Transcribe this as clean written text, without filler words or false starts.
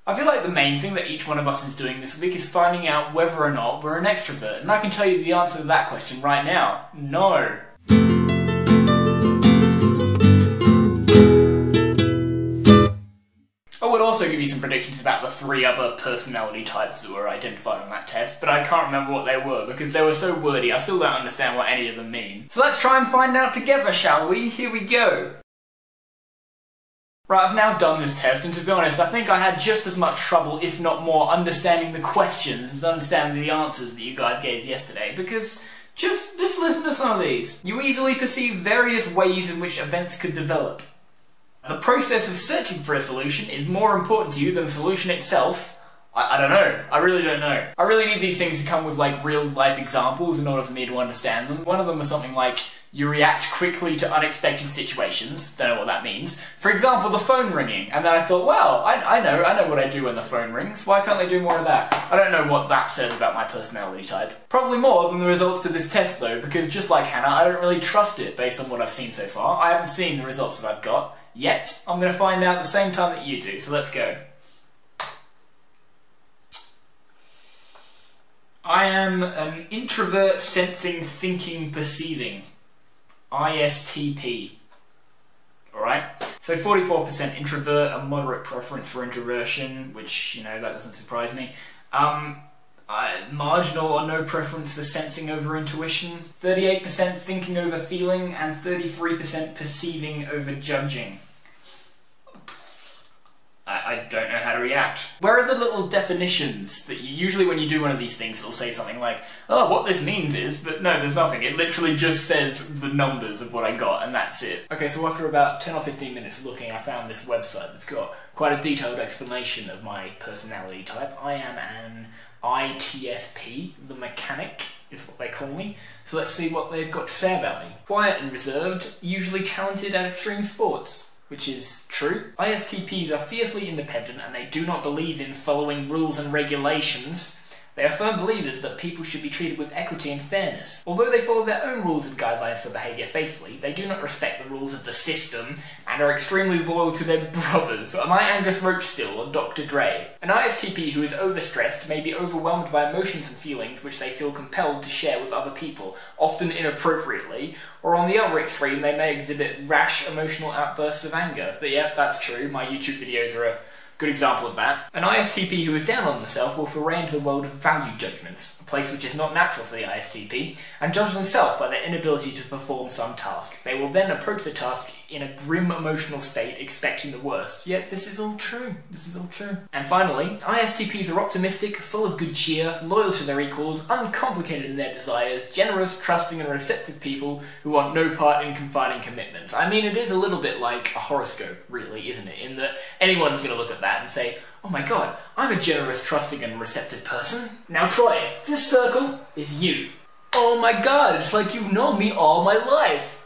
I feel like the main thing that each one of us is doing this week is finding out whether or not we're an extrovert, and I can tell you the answer to that question right now. No. I would also give you some predictions about the 3 other personality types that were identified on that test, but I can't remember what they were because they were so wordy I still don't understand what any of them mean. So let's try and find out together, shall we? Here we go. Right, I've now done this test, and to be honest, I think I had just as much trouble, if not more, understanding the questions as understanding the answers that you guys gave yesterday, because just listen to some of these. You easily perceive various ways in which events could develop. The process of searching for a solution is more important to you than the solution itself. I don't know. I really don't know. I really need these things to come with, like, real-life examples in order for me to understand them. One of them was something like, you react quickly to unexpected situations. Don't know what that means. For example, the phone ringing. And then I thought, well, I know what I do when the phone rings. Why can't they do more of that? I don't know what that says about my personality type. Probably more than the results to this test, though, because just like Hannah, I don't really trust it based on what I've seen so far. I haven't seen the results that I've got yet. I'm going to find out at the same time that you do, so let's go. I am an introvert sensing, thinking, perceiving. ISTP. Alright? So 44% introvert, a moderate preference for introversion, which, you know, that doesn't surprise me. Marginal or no preference for sensing over intuition. 38% thinking over feeling, and 33% perceiving over judging. I don't know how to react. Where are the little definitions that usually when you do one of these things it'll say something like, oh, what this means is, but no, there's nothing. It literally just says the numbers of what I got and that's it. Okay, so after about 10 or 15 minutes looking, I found this website that's got quite a detailed explanation of my personality type. I am an ITSP, the mechanic is what they call me. So let's see what they've got to say about me. Quiet and reserved, usually talented at extreme sports. Which is true. ISTPs are fiercely independent and they do not believe in following rules and regulations. They are firm believers that people should be treated with equity and fairness. Although they follow their own rules and guidelines for behaviour faithfully, they do not respect the rules of the system and are extremely loyal to their brothers. Am I Angus Roach still, or Dr. Dre? An ISTP who is overstressed may be overwhelmed by emotions and feelings which they feel compelled to share with other people, often inappropriately, or on the other extreme they may exhibit rash emotional outbursts of anger. But yep, that's true, my YouTube videos are a good example of that. An ISTP who is down on themselves will foray into the world of value judgments, a place which is not natural for the ISTP, and judge themselves by their inability to perform some task. They will then approach the task in a grim emotional state, expecting the worst. Yet this is all true. This is all true. And finally, ISTPs are optimistic, full of good cheer, loyal to their equals, uncomplicated in their desires, generous, trusting and receptive people who want no part in confiding commitments. I mean, it is a little bit like a horoscope, really, isn't it? In that anyone's going to look at that and say, oh my god, I'm a generous, trusting and receptive person. Now Troy, this circle is you. Oh my god, it's like you've known me all my life.